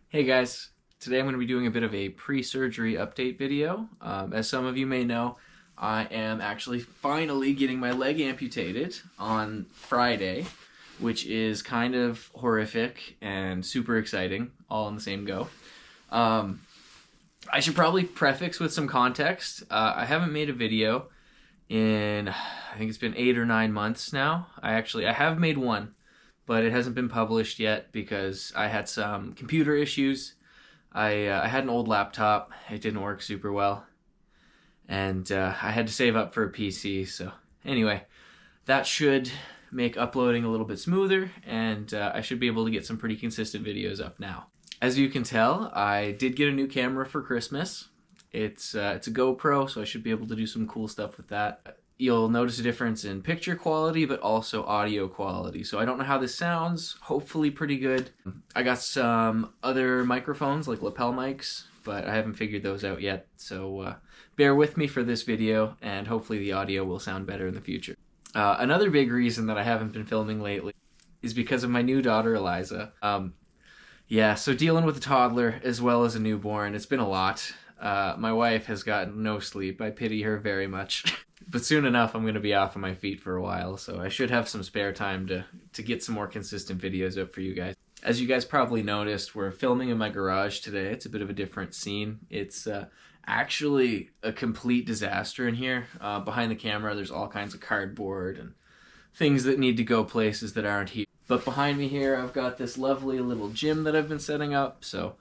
Hey guys, today I'm going to be doing a bit of a pre-surgery update video. As some of you may know, I am actually finally getting my leg amputated on Friday, which is kind of horrific and super exciting, all in the same go. I should probably prefix with some context. I haven't made a video in, I think it's been 8 or 9 months now. I have made one, but it hasn't been published yet because I had some computer issues. I had an old laptop. It didn't work super well. And I had to save up for a PC. So anyway, that should make uploading a little bit smoother, and I should be able to get some pretty consistent videos up now. As you can tell, I did get a new camera for Christmas. It's a GoPro, so I should be able to do some cool stuff with that. You'll notice a difference in picture quality, but also audio quality. So I don't know how this sounds. Hopefully pretty good. I got some other microphones, like lapel mics, but I haven't figured those out yet. So bear with me for this video, and hopefully the audio will sound better in the future. Another big reason that I haven't been filming lately is because of my new daughter, Eliza. Yeah, so dealing with a toddler as well as a newborn, it's been a lot. My wife has gotten no sleep. I pity her very much. But soon enough, I'm going to be off of my feet for a while, so I should have some spare time to get some more consistent videos up for you guys. As you guys probably noticed, we're filming in my garage today. It's a bit of a different scene. It's actually a complete disaster in here. Behind the camera, there's all kinds of cardboard and things that need to go places that aren't here. But behind me here, I've got this lovely little gym that I've been setting up, so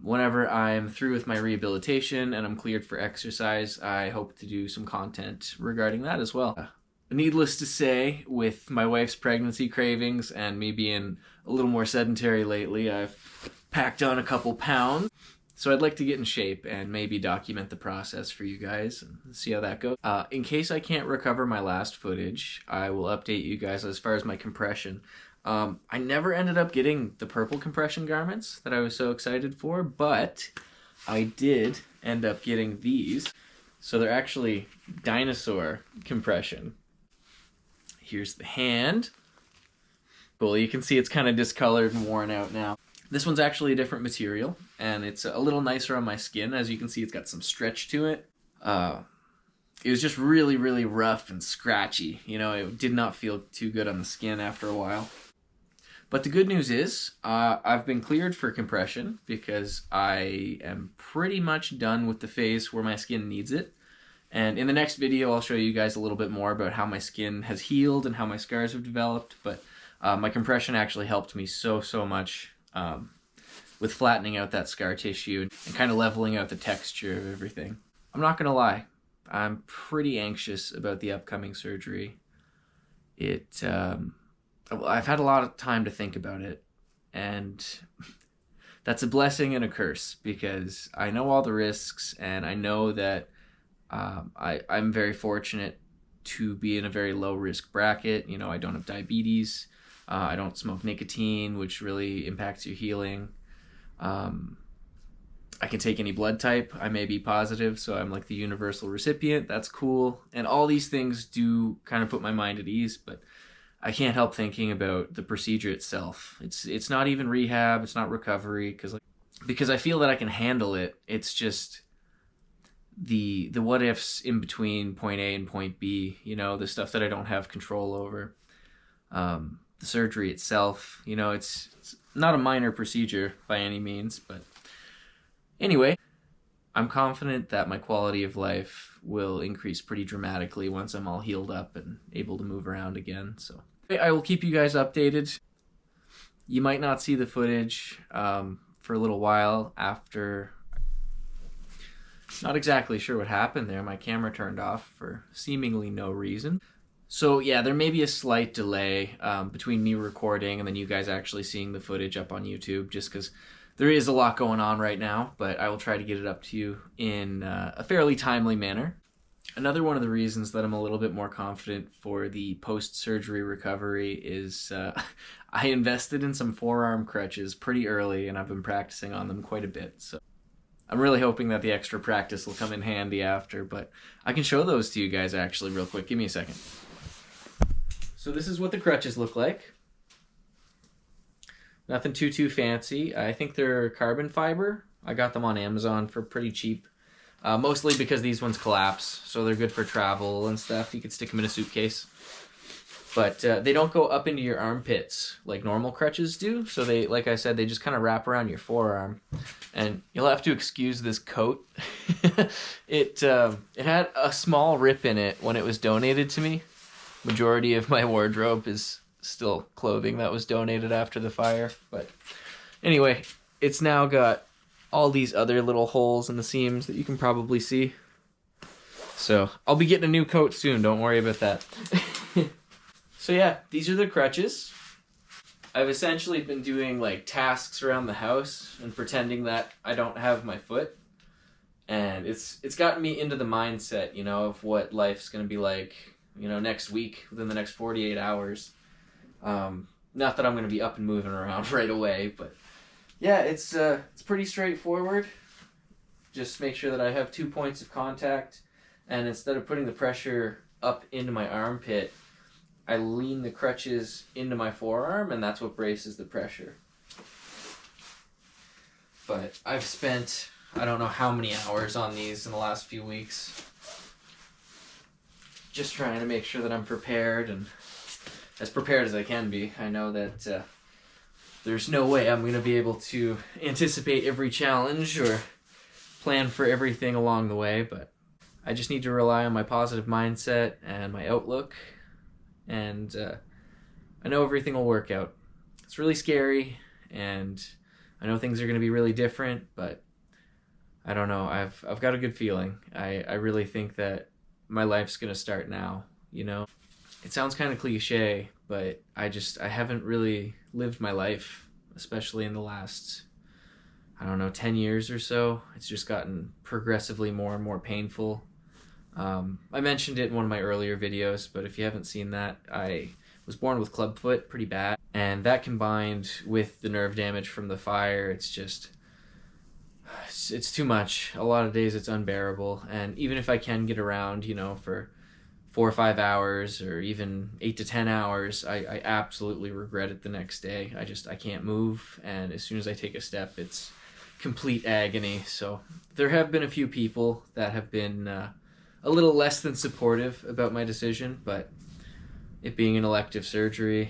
whenever I'm through with my rehabilitation and I'm cleared for exercise, I hope to do some content regarding that as well. Needless to say, with my wife's pregnancy cravings and me being a little more sedentary lately, I've packed on a couple pounds. So I'd like to get in shape and maybe document the process for you guys and see how that goes. In case I can't recover my last footage, I will update you guys as far as my compression. I never ended up getting the purple compression garments that I was so excited for, but I did end up getting these. So they're actually dinosaur compression. Here's the hand. Cool, you can see it's kind of discolored and worn out now. This one's actually a different material, and it's a little nicer on my skin. As you can see, it's got some stretch to it. It was just really, really rough and scratchy. You know, it did not feel too good on the skin after a while. But the good news is, I've been cleared for compression because I am pretty much done with the phase where my skin needs it. And in the next video, I'll show you guys a little bit more about how my skin has healed and how my scars have developed. But my compression actually helped me so much with flattening out that scar tissue and kind of leveling out the texture of everything. I'm not gonna lie, I'm pretty anxious about the upcoming surgery. I've had a lot of time to think about it, and that's a blessing and a curse because I know all the risks, and I know that I'm very fortunate to be in a very low risk bracket. You know, I don't have diabetes, I don't smoke nicotine, which really impacts your healing. I can take any blood type. I may be positive, so I'm like the universal recipient. That's cool. And all these things do kind of put my mind at ease, but I can't help thinking about the procedure itself. It's not even rehab, it's not recovery, because I feel that I can handle it. It's just the what ifs in between point A and point B, you know, the stuff that I don't have control over. The surgery itself, you know, it's not a minor procedure by any means, but anyway, I'm confident that my quality of life will increase pretty dramatically once I'm all healed up and able to move around again. So I will keep you guys updated. You might not see the footage for a little while after. Not exactly sure what happened there. My camera turned off for seemingly no reason. So yeah, there may be a slight delay between me recording and then you guys actually seeing the footage up on YouTube, just because there is a lot going on right now, but I will try to get it up to you in a fairly timely manner. Another one of the reasons that I'm a little bit more confident for the post-surgery recovery is I invested in some forearm crutches pretty early, and I've been practicing on them quite a bit. So I'm really hoping that the extra practice will come in handy after, but I can show those to you guys actually real quick. Give me a second. So this is what the crutches look like. Nothing too fancy. I think they're carbon fiber. I got them on Amazon for pretty cheap. Mostly because these ones collapse, so they're good for travel and stuff. You could stick them in a suitcase. But they don't go up into your armpits like normal crutches do. So they, like I said, they just kind of wrap around your forearm. And you'll have to excuse this coat. It had a small rip in it when it was donated to me. Majority of my wardrobe is still clothing that was donated after the fire. But anyway, it's now got all these other little holes in the seams that you can probably see. So I'll be getting a new coat soon. Don't worry about that. So yeah, these are the crutches. I've essentially been doing like tasks around the house and pretending that I don't have my foot. And it's gotten me into the mindset, you know, of what life's going to be like, you know, next week, within the next 48 hours. Not that I'm going to be up and moving around right away, but yeah, it's pretty straightforward. Just make sure that I have 2 points of contact, and instead of putting the pressure up into my armpit, I lean the crutches into my forearm, and that's what braces the pressure. But I've spent, I don't know how many hours on these in the last few weeks. Just trying to make sure that I'm prepared, and as prepared as I can be. I know that there's no way I'm going to be able to anticipate every challenge or plan for everything along the way, but I just need to rely on my positive mindset and my outlook. And I know everything will work out. It's really scary, and I know things are going to be really different, but I don't know. I've got a good feeling. I really think that my life's going to start now, you know? It sounds kind of cliche, but I haven't really lived my life, especially in the last, I don't know, 10 years or so. It's just gotten progressively more and more painful. I mentioned it in one of my earlier videos, but if you haven't seen that, I was born with clubfoot pretty bad, and that combined with the nerve damage from the fire, it's too much. A lot of days it's unbearable, and even if I can get around, you know, for 4 or 5 hours or even 8 to 10 hours, I absolutely regret it the next day. I can't move, and as soon as I take a step, it's complete agony. So there have been a few people that have been a little less than supportive about my decision, but it being an elective surgery,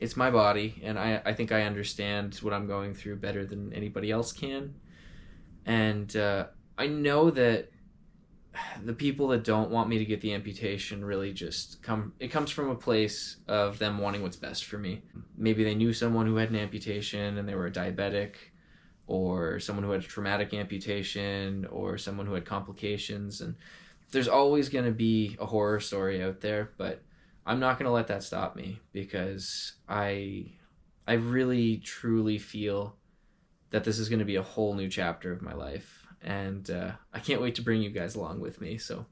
it's my body, and I think I understand what I'm going through better than anybody else can. And I know that the people that don't want me to get the amputation really it comes from a place of them wanting what's best for me. Maybe they knew someone who had an amputation and they were a diabetic, or someone who had a traumatic amputation, or someone who had complications. And there's always going to be a horror story out there, but I'm not going to let that stop me, because I really truly feel that this is going to be a whole new chapter of my life, and I can't wait to bring you guys along with me. So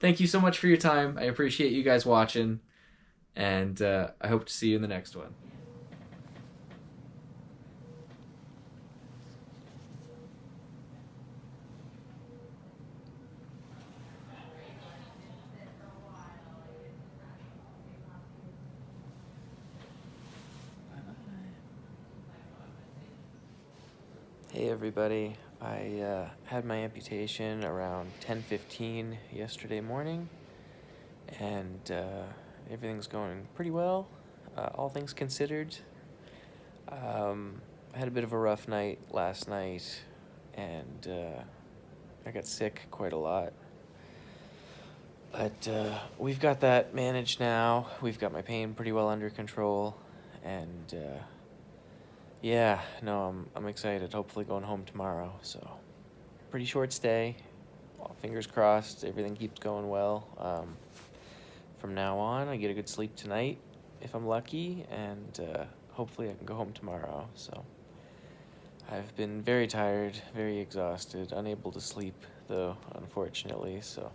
thank you so much for your time. I appreciate you guys watching, and I hope to see you in the next one. Hey everybody, I had my amputation around 10:15 yesterday morning, and everything's going pretty well, all things considered. I had a bit of a rough night last night, and I got sick quite a lot. But we've got that managed now. We've got my pain pretty well under control, and yeah, no, I'm excited. Hopefully going home tomorrow. So pretty short stay. Well, fingers crossed, everything keeps going well. From now on, I get a good sleep tonight if I'm lucky, and hopefully I can go home tomorrow. So I've been very tired, very exhausted, unable to sleep though, unfortunately. So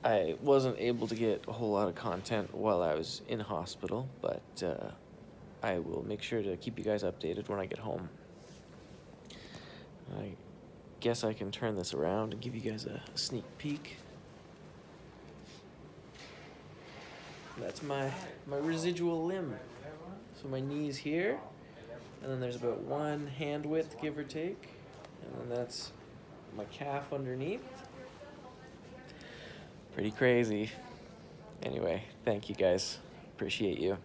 I wasn't able to get a whole lot of content while I was in hospital, but I will make sure to keep you guys updated when I get home. I guess I can turn this around and give you guys a sneak peek. That's my residual limb. So my knee's here, and then there's about 1 hand width, give or take, and then that's my calf underneath. Pretty crazy. Anyway, thank you guys. Appreciate you.